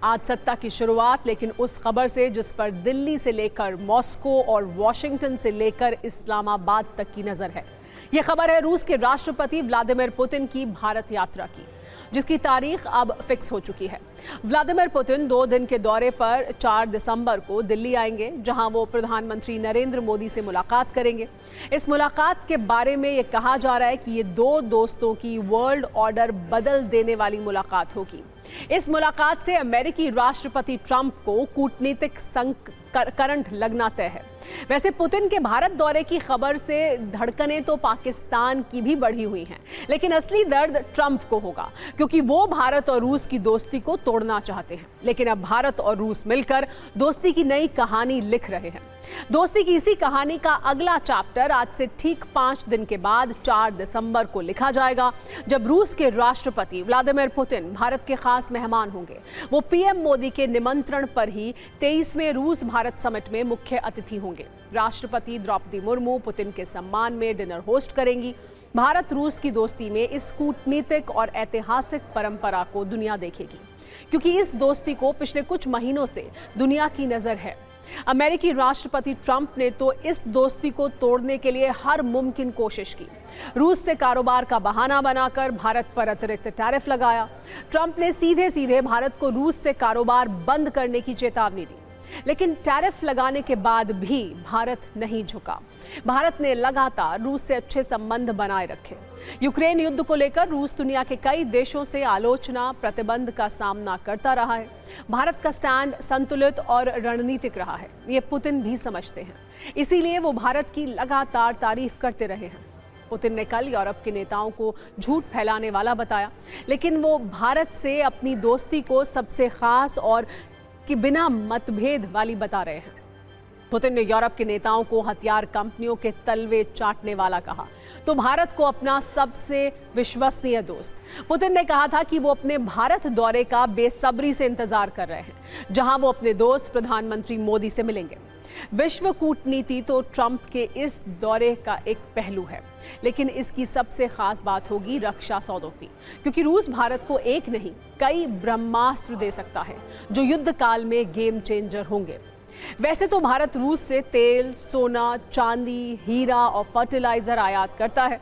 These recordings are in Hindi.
आज सत्ता की शुरुआत लेकिन उस खबर से जिस पर दिल्ली से लेकर मॉस्को और वॉशिंगटन से लेकर इस्लामाबाद तक की नजर है। यह खबर है रूस के राष्ट्रपति व्लादिमीर पुतिन की भारत यात्रा की, जिसकी तारीख अब फिक्स हो चुकी है। व्लादिमीर पुतिन 2 दिन के दौरे पर 4 दिसंबर को दिल्ली आएंगे, जहां वो प्रधानमंत्री नरेंद्र मोदी से मुलाकात करेंगे। इस मुलाकात के बारे में ये कहा जा रहा है कि ये 2 दोस्तों की वर्ल्ड ऑर्डर बदल देने वाली मुलाकात होगी। इस मुलाकात से अमेरिकी राष्ट्रपति ट्रंप को कूटनीतिक करंट लगना तय है। वैसे पुतिन के भारत दौरे की खबर से धड़कनें तो पाकिस्तान की भी बढ़ी हुई हैं, लेकिन असली दर्द ट्रंप को होगा, क्योंकि वो भारत और रूस की दोस्ती को तोड़ना चाहते हैं। लेकिन अब भारत और रूस मिलकर दोस्ती की नई कहानी लिख रहे हैं। दोस्ती की इसी कहानी का अगला चैप्टर आज से ठीक 5 दिन के बाद 4 दिसंबर को लिखा जाएगा, जब रूस के राष्ट्रपति व्लादिमीर पुतिन भारत के खास मेहमान होंगे। वो पीएम मोदी के निमंत्रण पर ही 23वें रूस भारत समिट में मुख्य अतिथि होंगे। राष्ट्रपति द्रौपदी मुर्मू पुतिन के सम्मान में डिनर होस्ट करेंगी। भारत रूस की दोस्ती में इस कूटनीतिक और ऐतिहासिक परंपरा को दुनिया देखेगी, क्योंकि इस दोस्ती को पिछले कुछ महीनों से दुनिया की नजर है। अमेरिकी राष्ट्रपति ट्रंप ने तो इस दोस्ती को तोड़ने के लिए हर मुमकिन कोशिश की। रूस से कारोबार का बहाना बनाकर भारत पर अतिरिक्त टैरिफ लगाया। ट्रंप ने सीधे सीधे भारत को रूस से कारोबार बंद करने की चेतावनी दी, लेकिन टैरिफ लगाने के बाद भी भारत नहीं झुका। भारत ने लगातार रूस से अच्छे संबंध बनाए रखे। यूक्रेन युद्ध को लेकर रूस दुनिया के कई देशों से आलोचना, प्रतिबंध का सामना करता रहा है। भारत का स्टैंड संतुलित और रणनीतिक रहा है, ये पुतिन भी समझते हैं। इसीलिए वो भारत की लगातार तारीफ करते रहे हैं। पुतिन ने कल यूरोप के नेताओं को झूठ फैलाने वाला बताया, लेकिन वो भारत से अपनी दोस्ती को सबसे खास और कि बिना मतभेद वाली बता रहे हैं। पुतिन ने यूरोप के नेताओं को हथियार कंपनियों के तलवे चाटने वाला कहा, तो भारत को अपना सबसे विश्वसनीय दोस्त। पुतिन ने कहा था कि वो अपने भारत दौरे का बेसब्री से इंतजार कर रहे हैं, जहां वो अपने दोस्त प्रधानमंत्री मोदी से मिलेंगे। विश्व कूटनीति तो ट्रंप के इस दौरे का एक पहलू है, लेकिन इसकी सबसे खास बात होगी रक्षा सौदों की, क्योंकि रूस भारत को एक नहीं कई ब्रह्मास्त्र दे सकता है, जो युद्ध काल में गेम चेंजर होंगे। वैसे तो भारत रूस से तेल, सोना, चांदी, हीरा और फर्टिलाइजर आयात करता है।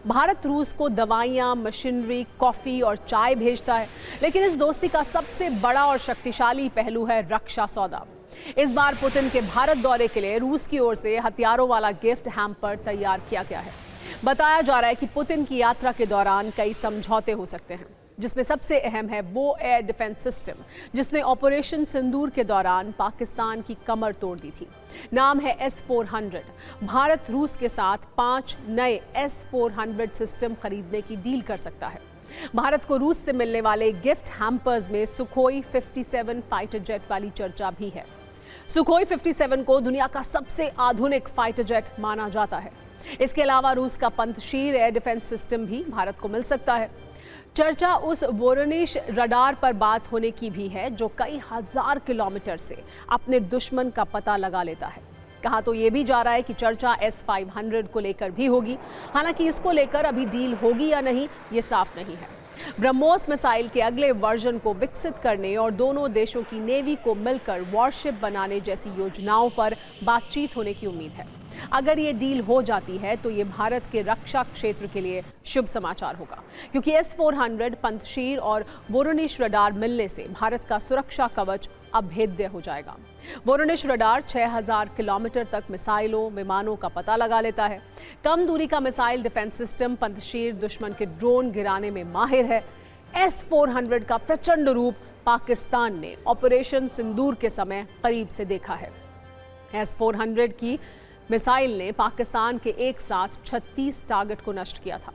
भारत रूस को दवाइयां, मशीनरी, कॉफी और चाय भेजता है, लेकिन इस दोस्ती का सबसे बड़ा और शक्तिशाली पहलू है रक्षा सौदा। इस बार पुतिन के भारत दौरे के लिए रूस की ओर से हथियारों वाला गिफ्ट हैम्पर तैयार किया गया है। बताया जा रहा है कि पुतिन की यात्रा के दौरान कई समझौते हो सकते हैं, जिसमें सबसे अहम है वो एयर डिफेंस सिस्टम, जिसने ऑपरेशन सिंदूर के दौरान पाकिस्तान की कमर तोड़ दी थी। नाम है S-400। भारत रूस के साथ 5 नए S-400 सिस्टम खरीदने की डील कर सकता है। भारत को रूस से मिलने वाले गिफ्ट हैम्पर्स में सुखोई 57 फाइटर जेट वाली चर्चा भी है। सुखोई 57 को दुनिया का सबसे आधुनिक फाइटर जेट माना जाता है। इसके अलावा रूस का पंतशीर एयर डिफेंस सिस्टम भी भारत को मिल सकता है। चर्चा उस वोरोनिश रडार पर बात होने की भी है, जो कई हजार किलोमीटर से अपने दुश्मन का पता लगा लेता है। कहा तो ये भी जा रहा है कि चर्चा S-500 को लेकर भी होगी। हालांकि इसको लेकर अभी डील होगी या नहीं, ये साफ नहीं है। ब्रह्मोस मिसाइल के अगले वर्जन को विकसित करने और दोनों देशों की नेवी को मिलकर वॉरशिप बनाने जैसी योजनाओं पर बातचीत होने की उम्मीद है। अगर ये डील हो जाती है तो ये भारत के रक्षा क्षेत्र के लिए शुभ समाचार होगा, क्योंकि S-400 पंतशीर और वोरोनिश रडार मिलने से भारत का सुरक्षा कवच अभेद्य हो जाएगा। वोरोनिश रडार 6000 किलोमीटर तक मिसाइलों, विमानों का पता लगा लेता है। कम दूरी का मिसाइल डिफेंस सिस्टम पंतशीर दुश्मन के ड्रोन गिराने में माहिर है। S-400 का प्रचंड रूप पाकिस्तान ने ऑपरेशन सिंदूर के समय करीब से देखा है। S-400 की मिसाइल ने पाकिस्तान के एक साथ 36 टारगेट को नष्ट किया था।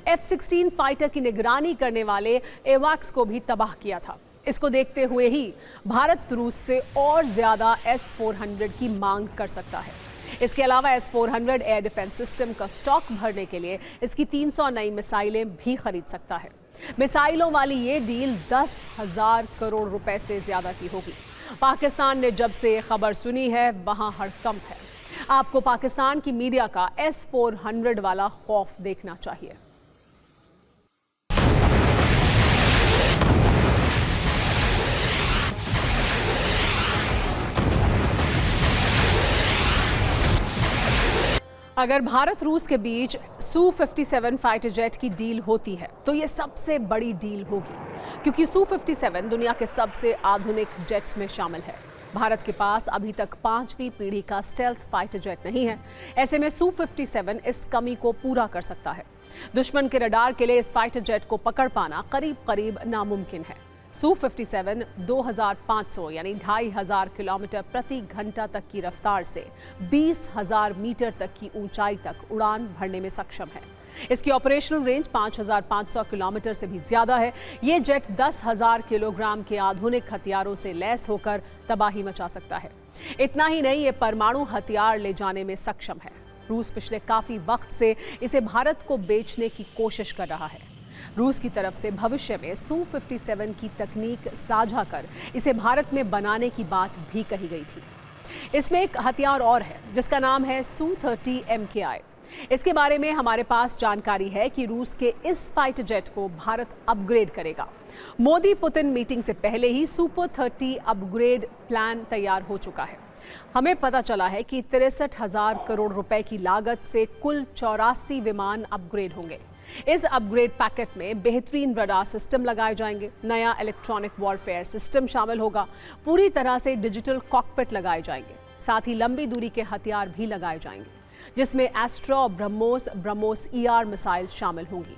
F-16 फाइटर की निगरानी करने वाले एवाक्स को भी तबाह किया था। इसको देखते हुए ही भारत रूस से और ज्यादा S-400 की मांग कर सकता है। इसके अलावा S-400 एयर डिफेंस सिस्टम का स्टॉक भरने के लिए इसकी 300 नई मिसाइलें भी खरीद सकता है। मिसाइलों वाली ये डील 10,000 करोड़ रुपए से ज्यादा की होगी। पाकिस्तान ने जब से खबर सुनी है, वहां हड़कंप है। आपको पाकिस्तान की मीडिया का S-400 वाला खौफ देखना चाहिए। अगर भारत रूस के बीच Su-57 फाइटर जेट की डील होती है तो ये सबसे बड़ी डील होगी, क्योंकि Su-57 दुनिया के सबसे आधुनिक जेट्स में शामिल है। भारत के पास अभी तक 5वीं पीढ़ी का स्टेल्थ फाइटर जेट नहीं है। ऐसे में Su-57 इस कमी को पूरा कर सकता है। दुश्मन के रडार के लिए इस फाइटर जेट को पकड़ पाना करीब करीब नामुमकिन है। Su-57 2500 यानी 2500 किलोमीटर प्रति घंटा तक की रफ्तार से 20,000 मीटर तक की ऊंचाई तक उड़ान भरने में सक्षम है। इसकी ऑपरेशनल रेंज 5500 किलोमीटर से भी ज्यादा है। ये जेट 10,000 किलोग्राम के आधुनिक हथियारों से लैस होकर तबाही मचा सकता है। इतना ही नहीं, ये परमाणु हथियार ले जाने में सक्षम है। रूस पिछले काफी वक्त से इसे भारत को बेचने की कोशिश कर रहा है। रूस की तरफ से भविष्य में Su-57 की तकनीक साझा कर इसे भारत में बनाने की बात भी कही गई थी। इसमें एक हथियार और है जिसका नाम है Su-30 MKI। इसके बारे में हमारे पास जानकारी है कि रूस के इस फाइटर जेट को भारत अपग्रेड करेगा। मोदी पुतिन मीटिंग से पहले ही सुपर 30 अपग्रेड प्लान तैयार हो चुका है। हमें पता चला है कि 63,000 करोड़ रुपए की लागत से कुल 84 विमान अपग्रेड होंगे। इस अपग्रेड पैकेट में बेहतरीन रडार सिस्टम लगाए जाएंगे, नया इलेक्ट्रॉनिक वॉरफेयर सिस्टम शामिल होगा, पूरी तरह से डिजिटल कॉकपिट लगाए जाएंगे, साथ ही लंबी दूरी के हथियार भी लगाए जाएंगे, जिसमें एस्ट्रा और ब्रह्मोस ER मिसाइल शामिल होंगी।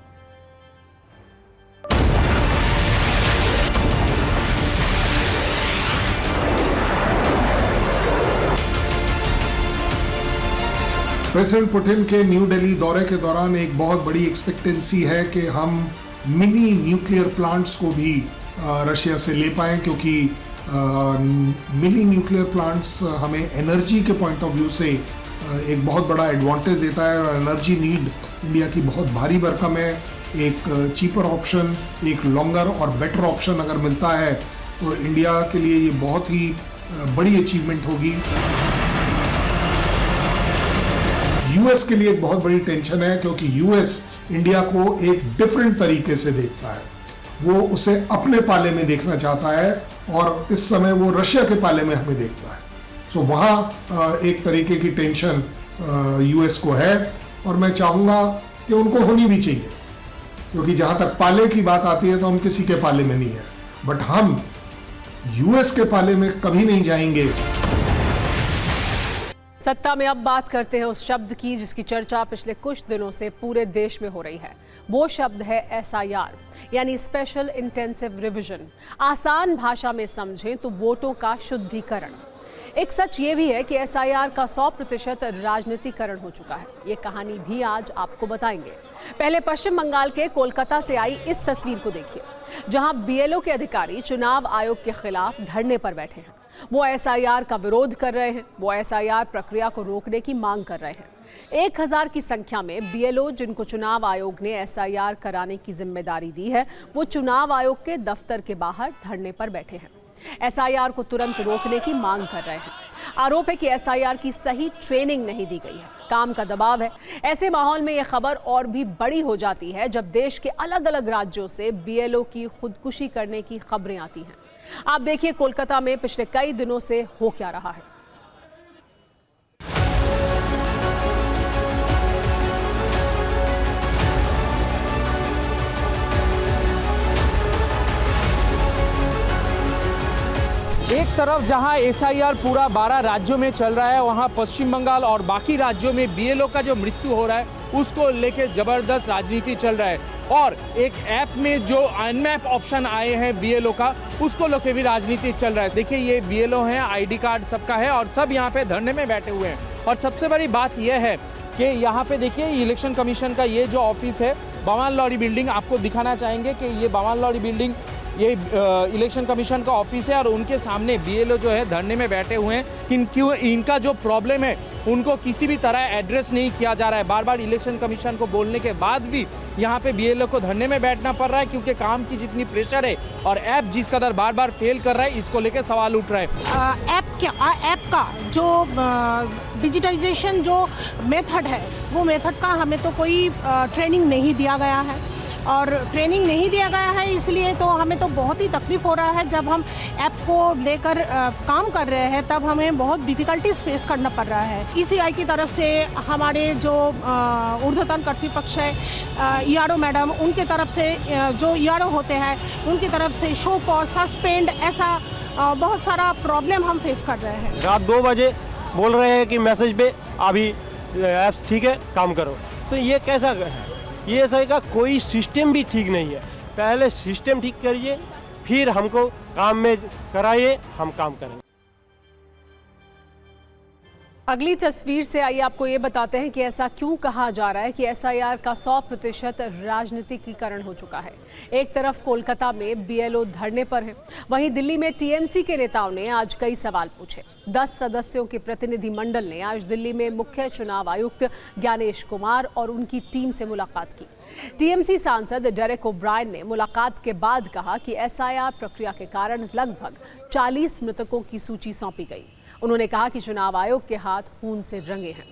प्रेसिडेंट पुतिन के न्यू दिल्ली दौरे के दौरान एक बहुत बड़ी एक्सपेक्टेंसी है कि हम मिनी न्यूक्लियर प्लांट्स को भी रशिया से ले पाएं, क्योंकि मिनी न्यूक्लियर प्लांट्स हमें एनर्जी के पॉइंट ऑफ व्यू से एक बहुत बड़ा एडवांटेज देता है और एनर्जी नीड इंडिया की बहुत भारी भरकम है। एक चीपर ऑप्शन, एक लॉन्गर और बेटर ऑप्शन अगर मिलता है तो इंडिया के लिए ये बहुत ही बड़ी अचीवमेंट होगी। यूएस के लिए एक बहुत बड़ी टेंशन है, क्योंकि यूएस इंडिया को एक डिफरेंट तरीके से देखता है। वो उसे अपने पाले में देखना चाहता है और इस समय वो रशिया के पाले में हमें देखता है। सो वहाँ एक तरीके की टेंशन यूएस को है और मैं चाहूँगा कि उनको होनी भी चाहिए, क्योंकि जहाँ तक पाले की बात आती है तो हम किसी के पाले में नहीं है, बट हम यूएस के पाले में कभी नहीं जाएंगे। सत्ता में अब बात करते हैं उस शब्द की जिसकी चर्चा पिछले कुछ दिनों से पूरे देश में हो रही है। वो शब्द है SIR, यानी स्पेशल इंटेंसिव रिवीजन। आसान भाषा में समझें तो वोटों का शुद्धिकरण। एक सच ये भी है कि SIR का 100% राजनीतिकरण हो चुका है। ये कहानी भी आज आपको बताएंगे। पहले पश्चिम बंगाल के कोलकाता से आई इस तस्वीर को देखिए, जहां BLO के अधिकारी चुनाव आयोग के खिलाफ धरने पर बैठे हैं। वो SIR का विरोध कर रहे हैं, वो SIR प्रक्रिया को रोकने की मांग कर रहे हैं। 1000 की संख्या में BLO जिनको चुनाव आयोग ने SIR कराने की जिम्मेदारी दी है, वो चुनाव आयोग के दफ्तर के बाहर धरने पर बैठे हैं। SIR को तुरंत रोकने की मांग कर रहे हैं। आरोप है कि SIR की सही ट्रेनिंग नहीं दी गई है, काम का दबाव है। ऐसे माहौल में यह खबर और भी बड़ी हो जाती है जब देश के अलग अलग राज्यों से BLO की खुदकुशी करने की खबरें आती हैं। आप देखिए कोलकाता में पिछले कई दिनों से हो क्या रहा है। एक तरफ जहां SIR पूरा 12 राज्यों में चल रहा है, वहां पश्चिम बंगाल और बाकी राज्यों में BLO का जो मृत्यु हो रहा है उसको लेके जबरदस्त राजनीति चल रहा है। और एक ऐप में जो अनमैप ऑप्शन आए हैं BLO का, उसको लेके भी राजनीति चल रहा है। देखिए ये BLO है, ID कार्ड सबका है और सब यहाँ पे धरने में बैठे हुए हैं। और सबसे बड़ी बात यह है कि यहाँ पे देखिए इलेक्शन कमीशन का ये जो ऑफिस है, बवाल लॉरी बिल्डिंग, आपको दिखाना चाहेंगे कि ये बवाल लॉरी बिल्डिंग ये इलेक्शन कमीशन का ऑफिस है और उनके सामने BLO जो है धरने में बैठे हुए हैं। क्यों इनका जो प्रॉब्लम है उनको किसी भी तरह एड्रेस नहीं किया जा रहा है। बार बार इलेक्शन कमीशन को बोलने के बाद भी यहाँ पे BLO को धरने में बैठना पड़ रहा है, क्योंकि काम की जितनी प्रेशर है और ऐप जिस कदर बार बार फेल कर रहा है, इसको लेकर सवाल उठ रहा है। ऐप का जो डिजिटाइजेशन जो मेथड है, वो मेथड का हमें तो कोई ट्रेनिंग नहीं दिया गया है और ट्रेनिंग नहीं दिया गया है, इसलिए तो हमें तो बहुत ही तकलीफ हो रहा है। जब हम ऐप को लेकर काम कर रहे हैं तब हमें बहुत डिफ़िकल्टीज फेस करना पड़ रहा है। ECI की तरफ से हमारे जो ऊर्ध्वतन कर्तृपक्ष है ERO मैडम, उनके तरफ से जो ERO होते हैं उनकी तरफ से शो कॉज, सस्पेंड, ऐसा बहुत सारा प्रॉब्लम हम फेस कर रहे हैं। रात 2 बजे बोल रहे हैं कि मैसेज पे अभी ऐप्स ठीक है काम करो, तो ये कैसा है? ये ऐसा का कोई सिस्टम भी ठीक नहीं है। पहले सिस्टम ठीक करिए, फिर हमको काम में कराइए, हम काम करेंगे। अगली तस्वीर से आइए आपको ये बताते हैं कि ऐसा क्यों कहा जा रहा है कि SIR का 100% राजनीतिकीकरण हो चुका है। एक तरफ कोलकाता में BLO धरने पर है, वहीं दिल्ली में TMC के नेताओं ने आज कई सवाल पूछे। 10 सदस्यों के प्रतिनिधि मंडल ने आज दिल्ली में मुख्य चुनाव आयुक्त ज्ञानेश कुमार और उनकी टीम से मुलाकात की। TMC सांसद डेरेक ओब्रायन ने मुलाकात के बाद कहा कि SIR प्रक्रिया के कारण लगभग 40 मृतकों की सूची सौंपी गई। उन्होंने कहा कि चुनाव आयोग के हाथ खून से रंगे हैं।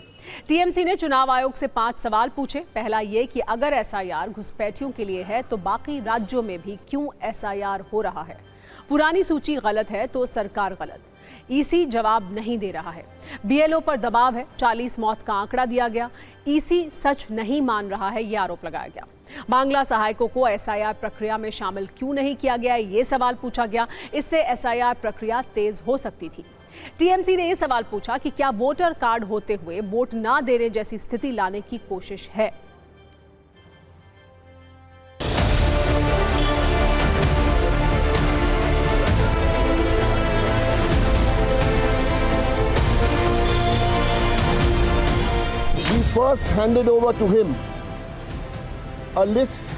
TMC ने चुनाव आयोग से 5 सवाल पूछे। पहला ये कि अगर SIR घुसपैठियों के लिए है तो बाकी राज्यों में भी क्यों SIR हो रहा है? पुरानी सूची गलत है तो सरकार गलत। EC जवाब नहीं दे रहा है। BLO पर दबाव है, 40 मौत का आंकड़ा दिया गया। EC सच नहीं मान रहा है, ये आरोप लगाया गया। बांग्ला सहायकों को SIR प्रक्रिया में शामिल क्यों नहीं किया गया, ये सवाल पूछा गया। इससे SIR प्रक्रिया तेज हो सकती थी। TMC ने यह सवाल पूछा कि क्या वोटर कार्ड होते हुए वोट ना देने जैसी स्थिति लाने की कोशिश है। We first handed over to him a list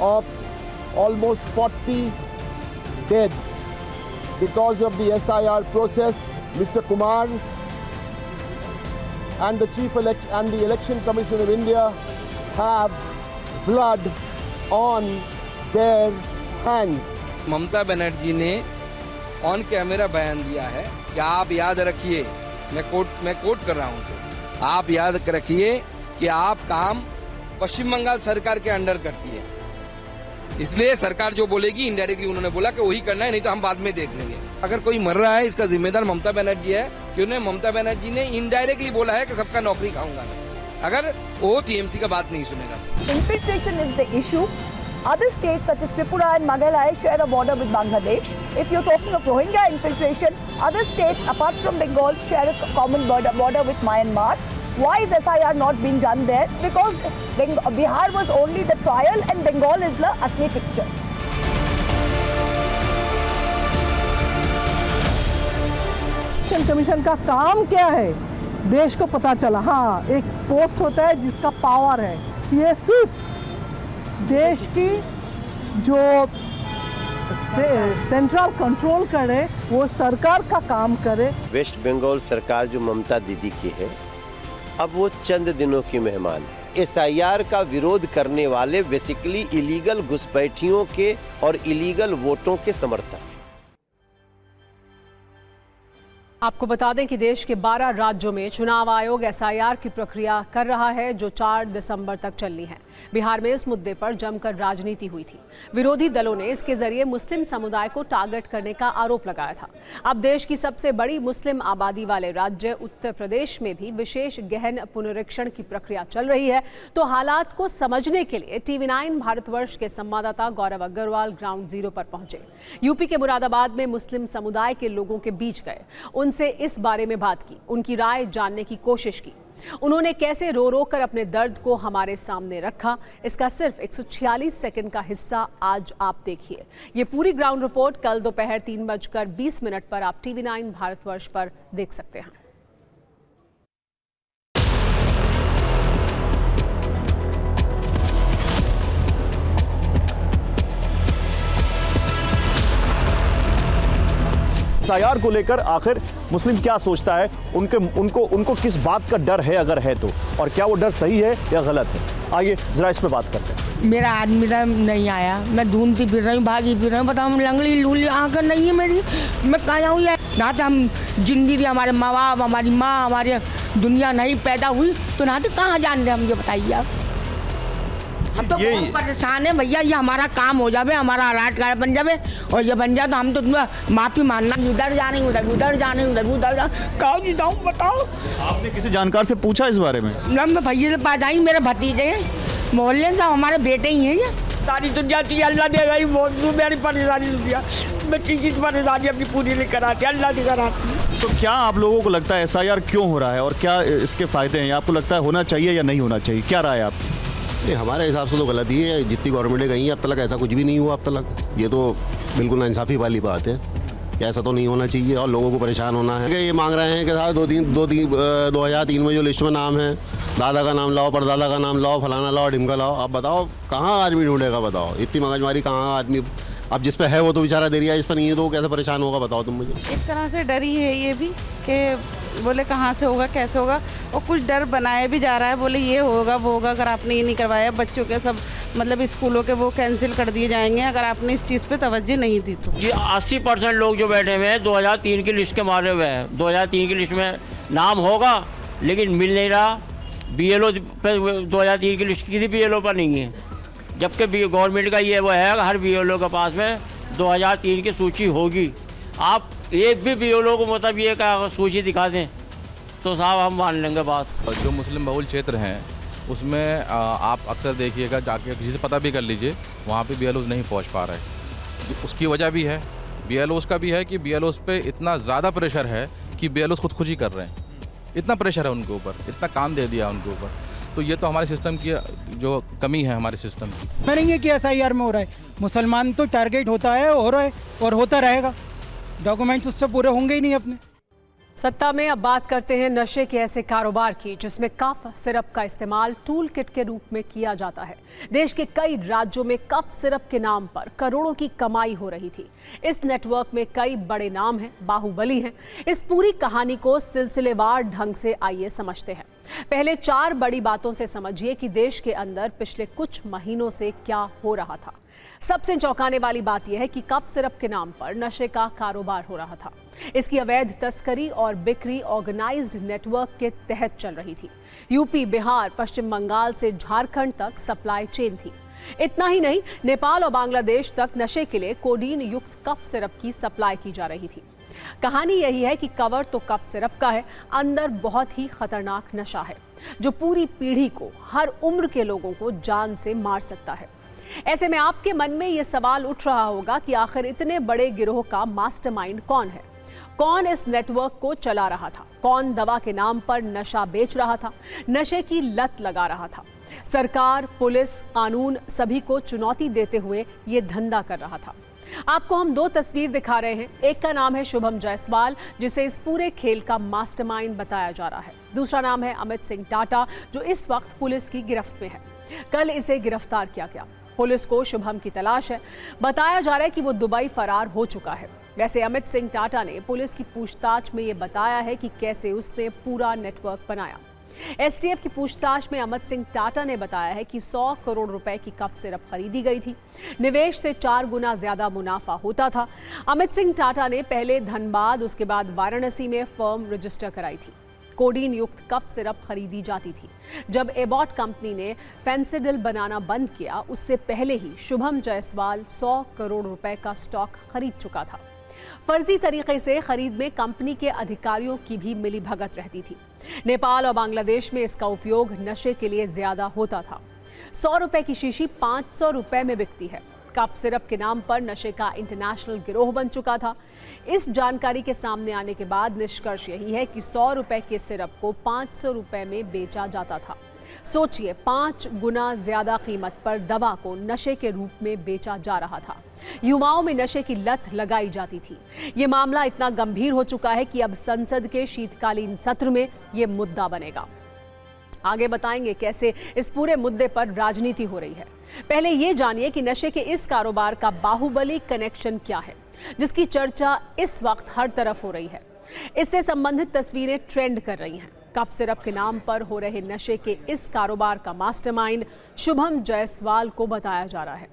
of almost 40 dead because of the SIR process. Mr. Kumar and the Election Commission of India have blood on their hands. Mamata Banerjee ने ऑन कैमरा बयान दिया है कि आप याद रखिए, मैं कोट कर रहा हूं, तो आप याद रखिए कि आप काम पश्चिम बंगाल सरकार के अंडर करती है, इसलिए सरकार जो बोलेगी इनडायरेक्टली उन्होंने बोला कि वही करना है, नहीं तो हम बाद में देख लेंगे। अगर कोई मर रहा है इसका जिम्मेदार ममता बनर्जी है, क्योंकि ममता बनर्जी ने इनडायरेक्टली बोला है कि सबका नौकरी खाऊंगा मैं, अगर वो TMC का बात नहीं सुनेगा। Infiltration is the issue. Other states such as Tripura and Meghalaya share a border with Bangladesh. If you're talking of Rohingya infiltration, other states apart from Bengal share a common border with Myanmar. Why is SIR not being done there? Because Bihar was only the trial and Bengal is the asli picture. Election commission का काम क्या है देश को पता चला। हाँ, एक पोस्ट होता है जिसका पावर है, ये सिर्फ देश की जो सेंट्रल कंट्रोल करे वो सरकार का काम करे। वेस्ट बंगाल सरकार जो ममता दीदी की है, अब वो चंद दिनों की मेहमान है। SIR का विरोध करने वाले बेसिकली इलीगल घुसपैठियों के और इलीगल वोटों के समर्थक हैं। आपको बता दें कि देश के 12 राज्यों में चुनाव आयोग SIR की प्रक्रिया कर रहा है जो 4 दिसंबर तक चलनी है। बिहार में इस मुद्दे पर जमकर राजनीति हुई थी। विरोधी दलों ने इसके जरिए मुस्लिम समुदाय को टारगेट करने का आरोप लगाया था। अब देश की सबसे बड़ी मुस्लिम आबादी वाले राज्य उत्तर प्रदेश में भी विशेष गहन पुनरीक्षण की प्रक्रिया चल रही है। तो हालात को समझने के लिए TV9 भारतवर्ष के संवाददाता गौरव अग्रवाल ग्राउंड जीरो पर पहुंचे। यूपी के मुरादाबाद में मुस्लिम समुदाय के लोगों के बीच गए, उनसे इस बारे में बात की, उनकी राय जानने की कोशिश की। उन्होंने कैसे रो रो कर अपने दर्द को हमारे सामने रखा, इसका सिर्फ 146 सेकंड का हिस्सा आज आप देखिए। ये पूरी ग्राउंड रिपोर्ट कल दोपहर 3:20 पर आप TV9 भारतवर्ष पर देख सकते हैं। SIR को लेकर आखिर मुस्लिम क्या सोचता है, उनको किस बात का डर है अगर है तो, और क्या वो डर सही है या गलत है, आइए जरा इस पे बात करते हैं। मेरा आदमी नहीं आया, मैं ढूंढती फिर रही हूँ, भागी फिर रही हूँ, बताओ लंगड़ी लूली आंखें नहीं है मेरी, मैं कहाँ जाऊँ यार। ना तो हम जिंदगी हमारे माँ बाप, हमारी माँ, हमारी दुनिया नहीं पैदा हुई तो ना तो कहाँ जान रहे हम, ये बताइए आप। हम तो ये- बहुत परेशान है भैया, ये हमारा काम हो जावे, हमारा आधार कार्ड बन जावे और ये बन जाए तो हम तो माफी मानना, उधर जाने उधर जाने उधर कहाँ जी जाऊँ बताओ। आपने किसी जानकार से पूछा इस बारे में? मैं भैया से पास आई, मेरे भतीजे हैं मोहल्ले से, हमारे बेटे ही हैं ये। सारी दुनिया की अल्लाह देगा ही, बहुत मेरी परेशानी दुनिया, मैं चीज़ परेशानी अपनी पूरी नहीं कराती, अल्लाह नहीं कराती। तो क्या आप लोगों को लगता है SIR क्यों हो रहा है और क्या इसके फायदे हैं? आपको लगता है होना चाहिए या नहीं होना चाहिए? क्या राय है आप? नहीं, हमारे हिसाब से तो गलत ही है। जितनी गवर्नमेंटें गई हैं अब तक ऐसा कुछ भी नहीं हुआ अब तक। ये तो बिल्कुल नाइंसाफ़ी वाली बात है कि ऐसा तो नहीं होना चाहिए और लोगों को परेशान होना है। ये मांग रहे हैं कि साहब 2003 में जो लिस्ट में नाम है, दादा का नाम लाओ, परदादा का नाम लाओ, फलाना लाओ, ढिमका लाओ। अब बताओ कहाँ आदमी ढूंढेगा? बताओ इतनी मगजमारी कहाँ आदमी, अब जिस पे है वो तो बेचारा दे रहा है, जिस पर नहीं है तो वो कैसे परेशान होगा? बताओ तुम मुझे। एक तरह से डर ही है ये भी कि बोले कहाँ से होगा कैसे होगा, और कुछ डर बनाया भी जा रहा है, बोले ये होगा वो होगा, अगर आपने ये नहीं करवाया बच्चों के सब मतलब स्कूलों के वो कैंसिल कर दिए जाएंगे अगर आपने इस चीज़ पे तवज्जो नहीं दी तो। ये 80% लोग जो बैठे हुए हैं 2003 की लिस्ट के मारे हुए हैं। 2003 की लिस्ट में नाम होगा लेकिन मिल नहीं रहा। BLO पे 2003 की लिस्ट किसी BLO पर नहीं है, जबकि गवर्नमेंट का ये वो है हर BLO के पास में 2003 की सूची होगी। आप एक भी BLO को मतलब ये का सूची दिखा दें तो साहब हम मान लेंगे बात। जो मुस्लिम बहुल क्षेत्र हैं उसमें आप अक्सर देखिएगा, जाके किसी से पता भी कर लीजिए, वहाँ पे BLOs नहीं पहुँच पा रहे। उसकी वजह भी है BLOs का भी है कि BLOs पे इतना ज़्यादा प्रेशर है कि BLOs खुद ही कर रहे हैं। इतना प्रेशर है उनके ऊपर, इतना काम दे दिया उनके ऊपर। तो ये तो हमारे सिस्टम की जो कमी है हमारे सिस्टम की। करेंगे कि SIR में हो रहा है, मुसलमान तो टारगेट होता है, हो रहा है और होता रहेगा, डॉक्यूमेंट्स उससे पूरे होंगे ही नहीं अपने। सत्ता में अब बात करते हैं नशे के ऐसे कारोबार की जिसमें कफ सिरप का इस्तेमाल टूल किट के रूप में किया जाता है। देश के कई राज्यों में कफ सिरप के नाम पर करोड़ों की कमाई हो रही थी। इस नेटवर्क में कई बड़े नाम हैं, बाहुबली हैं। इस पूरी कहानी को सिलसिलेवार ढंग से आइए समझते हैं। पहले 4 बड़ी बातों से समझिए कि देश के अंदर पिछले कुछ महीनों से क्या हो रहा था। सबसे चौंकाने वाली बात यह है कि कफ सिरप के नाम पर नशे का कारोबार हो रहा था। इसकी अवैध तस्करी और बिक्री ऑर्गेनाइज्ड नेटवर्क के तहत चल रही थी। यूपी, बिहार, पश्चिम बंगाल से झारखंड तक सप्लाई चेन थी। इतना ही नहीं, नेपाल और बांग्लादेश तक नशे के लिए कोडीन युक्त कफ सिरप की सप्लाई की जा रही थी। कहानी यही है कि कवर तो कफ सिरप का है, अंदर बहुत ही खतरनाक नशा है जो पूरी पीढ़ी को, हर उम्र के लोगों को जान से मार सकता है। ऐसे में आपके मन में यह सवाल उठ रहा होगा कि आखिर इतने बड़े गिरोह का मास्टरमाइंड कौन है? कौन इस नेटवर्क को चला रहा था? कौन दवा के नाम पर नशा बेच रहा था, नशे की लत लगा रहा था? सरकार, पुलिस, कानून सभी को चुनौती देते हुए ये धंधा कर रहा था। आपको हम 2 तस्वीर दिखा रहे हैं। एक का नाम है शुभम जायसवाल, जिसे इस पूरे खेल का मास्टरमाइंड बताया जा रहा है। दूसरा नाम है अमित सिंह टाटा, जो इस वक्त पुलिस की गिरफ्त में है। कल इसे गिरफ्तार किया गया। पुलिस को शुभम की तलाश है। बताया जा रहा है कि वो दुबई फरार हो चुका है। वैसे अमित सिंह टाटा ने पुलिस की पूछताछ में ये बताया है कि कैसे उसने पूरा नेटवर्क बनाया। STF की पूछताछ में अमित सिंह टाटा ने बताया है कि 100 करोड़ रुपए की कफ सिरप खरीदी गई थी। निवेश से 4 गुना ज्यादा मुनाफा होता था। अमित सिंह टाटा ने पहले धनबाद, उसके बाद वाराणसी में फर्म रजिस्टर कराई थी। कोडीन युक्त कफ सिरप खरीदी जाती थी। जब एबॉट कंपनी ने फेंसिडिल बनाना बंद किया, उससे पहले ही शुभम जायसवाल 100 करोड़ रुपए का स्टॉक खरीद चुका था। फर्जी तरीके से खरीद में कंपनी के अधिकारियों की भी मिलीभगत रहती थी। नेपाल और बांग्लादेश में इसका उपयोग नशे के लिए ज्यादा होता था। 100 रुपए की शीशी 500 रुपए में बिकती है। कफ सिरप के नाम पर नशे का इंटरनेशनल गिरोह बन चुका था। इस जानकारी के सामने आने के बाद निष्कर्ष यही है कि 100 रुपए के सिरप को 500 रुपए में बेचा जाता था। सोचिए, 5 गुना ज्यादा कीमत पर दवा को नशे के रूप में बेचा जा रहा था। युवाओं में नशे की लत लगाई जाती थी। ये मामला इतना गंभीर हो चुका है कि अब संसद के शीतकालीन सत्र में ये मुद्दा बनेगा। आगे बताएंगे कैसे इस पूरे मुद्दे पर राजनीति हो रही है। पहले ये जानिए कि नशे के इस कारोबार का बाहुबली कनेक्शन क्या है, जिसकी चर्चा इस वक्त हर तरफ हो रही है। इससे संबंधित तस्वीरें ट्रेंड कर रही हैं। कफ सिरप के नाम पर हो रहे नशे के इस कारोबार का मास्टरमाइंड शुभम जायसवाल को बताया जा रहा है।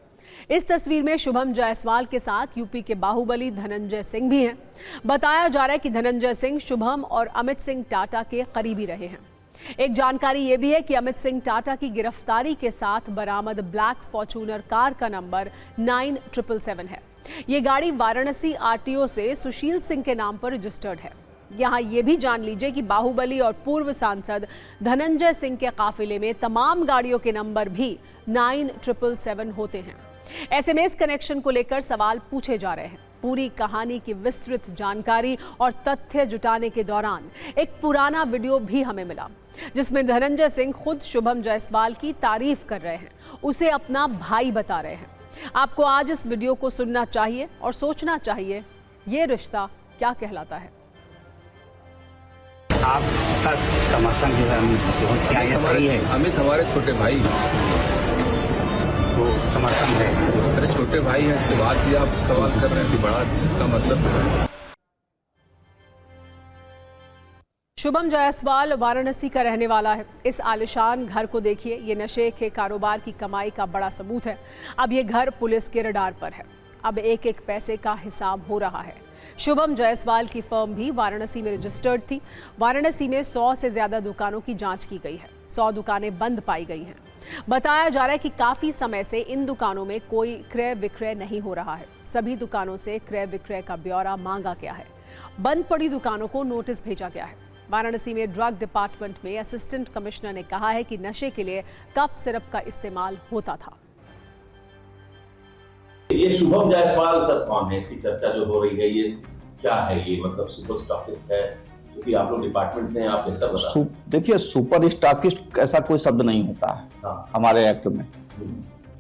इस तस्वीर में शुभम जायसवाल के साथ यूपी के बाहुबली धनंजय सिंह भी हैं। बताया जा रहा है कि धनंजय सिंह शुभम और अमित सिंह टाटा के करीबी रहे हैं। एक जानकारी यह भी है कि अमित सिंह टाटा की गिरफ्तारी के साथ बरामद ब्लैक फॉर्च्यूनर कार का नंबर 9777 है। ये गाड़ी वाराणसी आरटीओ से सुशील सिंह के नाम पर रजिस्टर्ड है। यहां यह भी जान लीजिए कि बाहुबली और पूर्व सांसद धनंजय सिंह के काफिले में तमाम गाड़ियों के नंबर भी 9777 होते हैं। ऐसे में इस कनेक्शन को लेकर सवाल पूछे जा रहे हैं। पूरी कहानी की विस्तृत जानकारी और तथ्य जुटाने के दौरान एक पुराना वीडियो भी हमें मिला, जिसमें धनंजय सिंह खुद शुभम जायसवाल की तारीफ कर रहे हैं, उसे अपना भाई बता रहे हैं। आपको आज इस वीडियो को सुनना चाहिए और सोचना चाहिए, ये रिश्ता क्या कहलाता है। आपका समर्थन जो है क्या ये सही है? अमित हमारे छोटे भाई तो समर्थन है, मेरे छोटे भाई हैं, इसके बाद भी आप सवाल कर रहे हैं कि बड़ा, इसका मतलब है। शुभम जायसवाल वाराणसी का रहने वाला है। इस आलिशान घर को देखिए, ये नशे के कारोबार की कमाई का बड़ा सबूत है। अब ये घर पुलिस के रडार पर है। अब एक एक पैसे का हिसाब हो रहा है। शुभम जायसवाल की फर्म भी वाराणसी में रजिस्टर्ड थी। वाराणसी में 100 से ज्यादा दुकानों की जांच की गई है। 100 दुकानें बंद पाई गई हैं। बताया जा रहा है कि काफी समय से इन दुकानों में कोई क्रय विक्रय नहीं हो रहा है। सभी दुकानों से क्रय विक्रय का ब्यौरा मांगा गया है। बंद पड़ी दुकानों को नोटिस भेजा गया है। वाराणसी में ड्रग डिपार्टमेंट में असिस्टेंट कमिश्नर ने कहा है कि नशे के लिए कफ सिरप का इस्तेमाल होता था। ये शुभम जायसवाल सर कौन है? इसकी चर्चा जो हो रही है, ये क्या है? ये मतलब सुपर स्टॉकिस्ट है, क्योंकि आप लोग डिपार्टमेंट से हैं, आप बेहतर बता। देखिए, सुपर स्टॉकिस्ट ऐसा कोई शब्द नहीं होता है। हाँ। हमारे एक्ट में।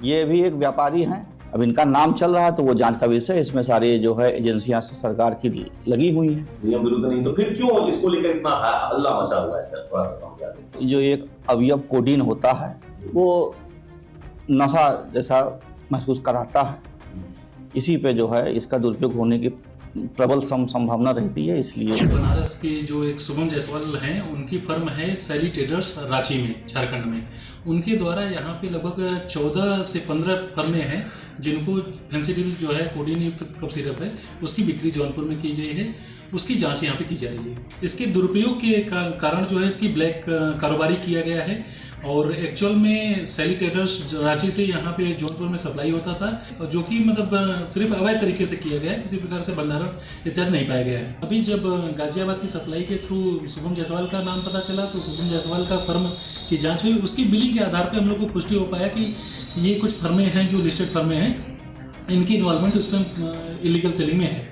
ये भी एक व्यापारी हैं। अब इनका नाम चल रहा है तो वो जांच का विषय है। इसमें सारी जो है एजेंसियां सरकार की लगी हुई हैं। नियम विरुद्ध नहीं तो फिर क्यों इसको लेकर इतना हल्ला मचा हुआ है सर? थोड़ा सा समझा दें। जो एक अवयव कोडीन होता है वो नशा जैसा महसूस कराता है। इसी पे जो है इसका दुरुपयोग होने की प्रबल संभावना रहती है। इसलिए बनारस के जो एक शुभम जायसवाल हैं, उनकी फर्म है सैली ट्रेडर्स रांची में, झारखंड में। उनके द्वारा यहाँ पे लगभग 14 से 15 फर्में हैं जिनको फेंसिडिल जो है कोडीन युक्त कफ सिरप है, उसकी बिक्री जौनपुर में की गई है। उसकी जांच यहाँ पे की जा रही है। इसके दुरुपयोग के कारण जो है इसकी ब्लैक कारोबारी किया गया है। और एक्चुअल में सैली ट्रेडर्स रांची से यहाँ पे जौनपुर में सप्लाई होता था, जो कि मतलब सिर्फ अवैध तरीके से किया गया है। किसी प्रकार से भंडारण इत्यादि नहीं पाया गया है। अभी जब गाजियाबाद की सप्लाई के थ्रू शुभम जायसवाल का नाम पता चला तो शुभम जायसवाल का फर्म की जांच हुई। उसकी बिलिंग के आधार पर हम लोग को पुष्टि हो पाया कि ये कुछ फर्में हैं जो लिस्टेड फर्में हैं, इनकी इन्वॉल्वमेंट उसमें इलीगल सेलिंग में है।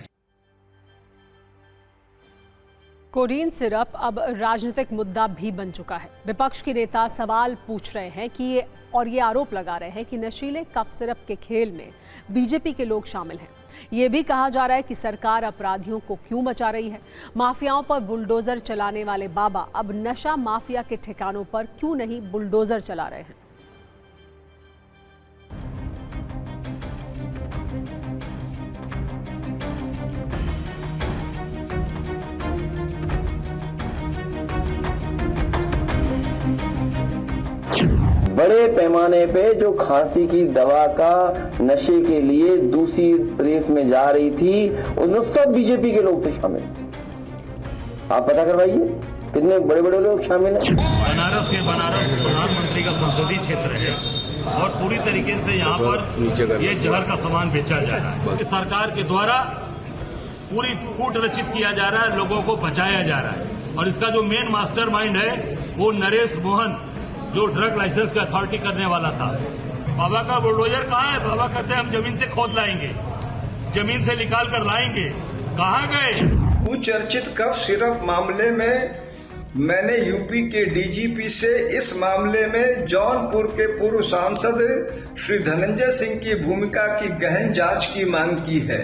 कोडीन सिरप अब राजनीतिक मुद्दा भी बन चुका है। विपक्ष के नेता सवाल पूछ रहे हैं कि ये आरोप लगा रहे हैं कि नशीले कफ सिरप के खेल में बीजेपी के लोग शामिल हैं। ये भी कहा जा रहा है कि सरकार अपराधियों को क्यों मचा रही है। माफियाओं पर बुलडोजर चलाने वाले बाबा अब नशा माफिया के ठिकानों पर क्यों नहीं बुलडोजर चला रहे हैं। बड़े पैमाने पे जो खांसी की दवा का नशे के लिए दूसरी रेस में जा रही थी, उसमें सब बीजेपी के लोग थे शामिल। आप पता करवाइए कितने बड़े बड़े लोग शामिल हैं। बनारस प्रधानमंत्री का संसदीय क्षेत्र है और पूरी तरीके से यहाँ पर ये जहर का सामान बेचा जा रहा है। सरकार के द्वारा पूरी कूट रचित किया जा रहा है, लोगों को बचाया जा रहा है। और इसका जो मेन मास्टरमाइंड है वो नरेश मोहन, जो ड्रग लाइसेंस का अथॉरिटी करने वाला था। बाबा का बुलडोजर कहाँ है? बाबा कहते हैं हम जमीन से खोद लाएंगे, जमीन से निकाल कर लाएंगे। कहाँ गए? कुचर्चित कफ सिरप मामले में मैंने यूपी के डीजीपी से इस मामले में जौनपुर के पूर्व सांसद श्री धनंजय सिंह की भूमिका की गहन जांच की मांग की है।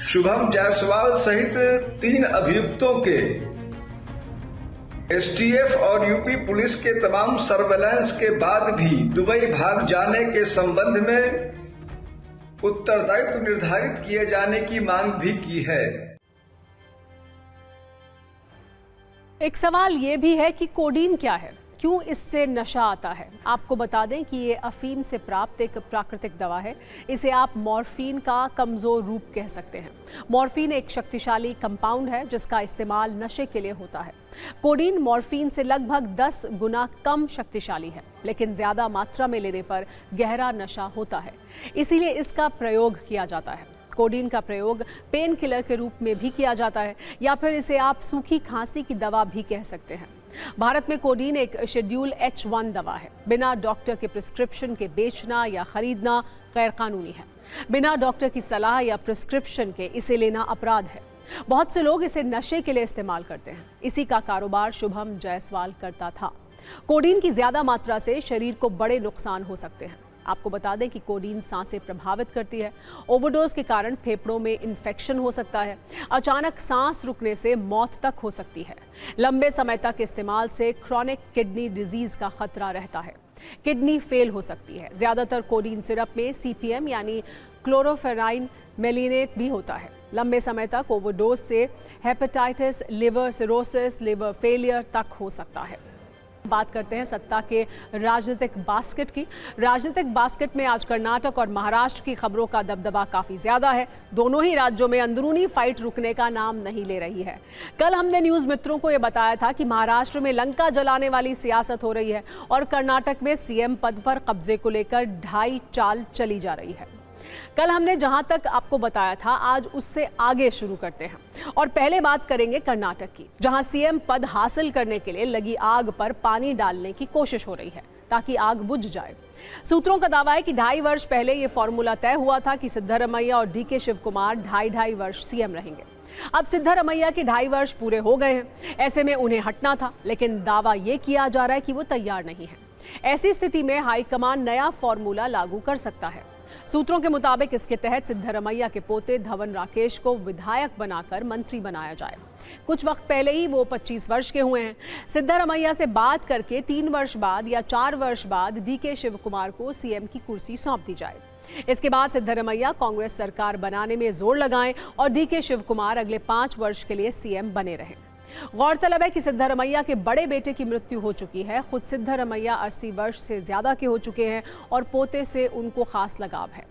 शुभम जायसवाल सहित 3 अभियुक्तों के एसटीएफ और यूपी पुलिस के तमाम सर्वेलेंस के बाद भी दुबई भाग जाने के संबंध में उत्तरदायित्व निर्धारित किए जाने की मांग भी की है। एक सवाल यह भी है कि कोडीन क्या है, क्यों इससे नशा आता है? आपको बता दें कि ये अफीम से प्राप्त एक प्राकृतिक दवा है। इसे आप मॉर्फिन का कमज़ोर रूप कह सकते हैं। मॉर्फिन एक शक्तिशाली कंपाउंड है जिसका इस्तेमाल नशे के लिए होता है। कोडीन मॉर्फिन से लगभग 10 गुना कम शक्तिशाली है, लेकिन ज़्यादा मात्रा में लेने पर गहरा नशा होता है, इसीलिए इसका प्रयोग किया जाता है। कोडीन का प्रयोग पेन किलर के रूप में भी किया जाता है, या फिर इसे आप सूखी खांसी की दवा भी कह सकते हैं। भारत में कोडीन एक शेड्यूल H1 दवा है। बिना डॉक्टर के प्रिस्क्रिप्शन के बेचना या खरीदना गैर कानूनी है। बिना डॉक्टर की सलाह या प्रिस्क्रिप्शन के इसे लेना अपराध है। बहुत से लोग इसे नशे के लिए इस्तेमाल करते हैं। इसी का कारोबार शुभम जायसवाल करता था। कोडीन की ज्यादा मात्रा से शरीर को बड़े नुकसान हो सकते हैं। आपको बता दें कि कोडीन सांसें प्रभावित करती है। ओवरडोज के कारण फेफड़ों में इन्फेक्शन हो सकता है। अचानक सांस रुकने से मौत तक हो सकती है। लंबे समय तक इस्तेमाल से क्रॉनिक किडनी डिजीज का खतरा रहता है। किडनी फेल हो सकती है। ज्यादातर कोडीन सिरप में CPM यानी क्लोरोफेराइन मेलिनेट भी होता है। लंबे समय तक ओवरडोज से hepatitis, liver cirrhosis, liver failure तक हो सकता है। बात करते हैं सत्ता के राजनीतिक बास्केट की। राजनीतिक बास्केट में आज कर्नाटक और महाराष्ट्र की खबरों का दबदबा काफी ज्यादा है। दोनों ही राज्यों में अंदरूनी फाइट रुकने का नाम नहीं ले रही है। कल हमने न्यूज मित्रों को यह बताया था कि महाराष्ट्र में लंका जलाने वाली सियासत हो रही है और कर्नाटक में CM पद पर कब्जे को लेकर ढाई चाल चली जा रही है। कल हमने जहां तक आपको बताया था, आज उससे आगे शुरू करते हैं और पहले बात करेंगे कर्नाटक की, जहां CM पद हासिल करने के लिए लगी आग पर पानी डालने की कोशिश हो रही है ताकि आग बुझ जाए। सूत्रों का दावा है कि 2.5 वर्ष पहले यह फॉर्मूला तय हुआ था कि सिद्धरमैया और DK शिवकुमार 2.5 वर्ष CM रहेंगे। अब सिद्धरमैया के 2.5 वर्ष पूरे हो गए हैं। ऐसे में उन्हें हटना था, लेकिन दावा यह किया जा रहा है कि वो तैयार नहीं है। ऐसी स्थिति में हाईकमान नया फॉर्मूला लागू कर सकता है। सूत्रों के मुताबिक इसके तहत सिद्धरमैया के पोते धवन राकेश को विधायक बनाकर मंत्री बनाया जाए। कुछ वक्त पहले ही वो 25 वर्ष के हुए हैं। सिद्धरमैया से बात करके 3 वर्ष बाद या 4 वर्ष बाद DK शिवकुमार को CM की कुर्सी सौंप दी जाए। इसके बाद सिद्धरमैया कांग्रेस सरकार बनाने में जोर लगाएं और DK शिवकुमार अगले 5 वर्ष के लिए CM बने रहें। गौरतलब है कि सिद्धरमैया के बड़े बेटे की मृत्यु हो चुकी है। खुद सिद्धरमैया 80 वर्ष से ज्यादा के हो चुके हैं और पोते से उनको खास लगाव है।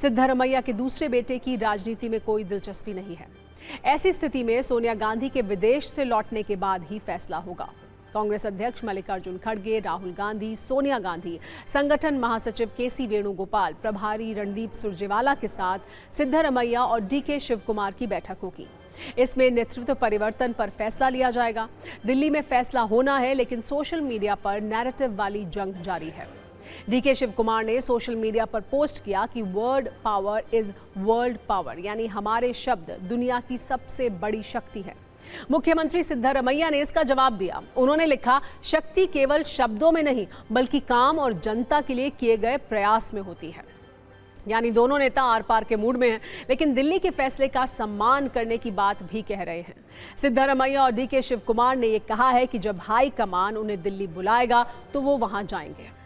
सिद्धरमैया के दूसरे बेटे की राजनीति में कोई दिलचस्पी नहीं है। ऐसी स्थिति में सोनिया गांधी के विदेश से लौटने के बाद ही फैसला होगा। कांग्रेस अध्यक्ष मल्लिकार्जुन खड़गे, राहुल गांधी, सोनिया गांधी, संगठन महासचिव KC वेणुगोपाल, प्रभारी रणदीप सुरजेवाला के साथ सिद्धरमैया और DK शिवकुमार की बैठक होगी। इसमें नेतृत्व परिवर्तन पर फैसला लिया जाएगा। दिल्ली में फैसला होना है, लेकिन सोशल मीडिया पर नैरेटिव वाली जंग जारी है। DK शिवकुमार ने सोशल मीडिया पर पोस्ट किया कि word power is world power, यानी हमारे शब्द दुनिया की सबसे बड़ी शक्ति है। मुख्यमंत्री सिद्धरमैया ने इसका जवाब दिया। उन्होंने लिखा, शक्ति केवल शब्दों में नहीं बल्कि काम और जनता के लिए किए गए प्रयास में होती है। यानी दोनों नेता आर पार के मूड में हैं, लेकिन दिल्ली के फैसले का सम्मान करने की बात भी कह रहे हैं। सिद्धरमैया और DK शिवकुमार ने यह कहा है कि जब हाई कमान उन्हें दिल्ली बुलाएगा तो वो वहां जाएंगे।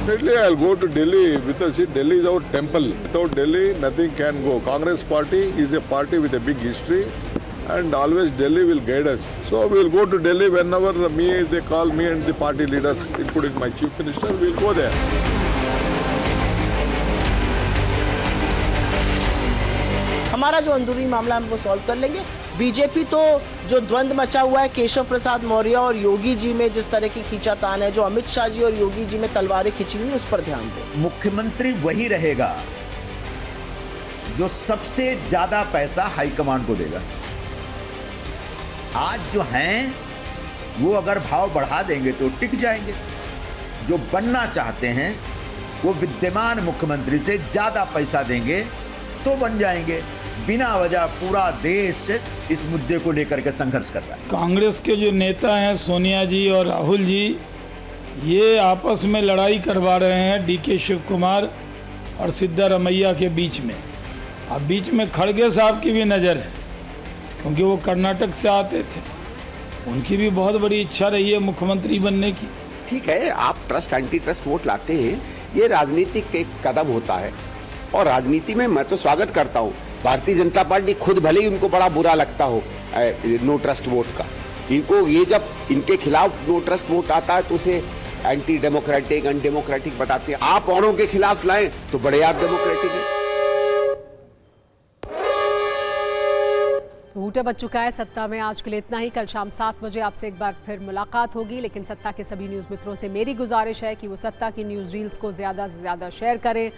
Definitely, I'll go to Delhi because Delhi is our temple. Without Delhi, nothing can go. Congress party is a party with a big history, and always Delhi will guide us. So we'll go to Delhi whenever they call me and the party leaders, including my chief minister, we'll go there. हमारा जो अंदरूनी मामला है वो सॉल्व कर लेंगे। बीजेपी तो जो द्वंद्व मचा हुआ है केशव प्रसाद मौर्य और योगी जी में, जिस तरह की खींचातान है, जो अमित शाह जी और योगी जी में तलवारें खींची हुई, उस पर ध्यान दें। मुख्यमंत्री वही रहेगा जो सबसे ज्यादा पैसा हाईकमान को देगा। आज जो हैं वो अगर भाव बढ़ा देंगे तो टिक जाएंगे। जो बनना चाहते हैं वो विद्यमान मुख्यमंत्री से ज्यादा पैसा देंगे तो बन जाएंगे। बिना वजह पूरा देश इस मुद्दे को लेकर के संघर्ष कर रहा है। कांग्रेस के जो नेता हैं सोनिया जी और राहुल जी, ये आपस में लड़ाई करवा रहे हैं DK शिवकुमार और सिद्धरमैया के बीच में। अब बीच में खड़गे साहब की भी नज़र है, क्योंकि वो कर्नाटक से आते थे। उनकी भी बहुत बड़ी इच्छा रही है मुख्यमंत्री बनने की। ठीक है, आप ट्रस्ट एंटी ट्रस्ट वोट लाते हैं, ये राजनीतिक एक कदम होता है और राजनीति में मैं तो स्वागत करता हूँ। भारतीय जनता पार्टी खुद भले ही उनको बड़ा बुरा लगता हो नो ट्रस्ट वोट का, इनको ये जब इनके खिलाफ नो ट्रस्ट वोट आता है तो उसे एंटी डेमोक्रेटिक अनडेमोक्रेटिक बताते हैं। आप औरों के खिलाफ लाएं तो बड़े आप डेमोक्रेटिक हैं। हूटा बच चुका है। सत्ता में आज के लिए इतना ही। कल शाम 7 बजे आपसे एक बार फिर मुलाकात होगी, लेकिन सत्ता के सभी न्यूज़ मित्रों से मेरी गुजारिश है कि वो सत्ता की न्यूज़ रील्स को ज़्यादा से ज़्यादा शेयर करें।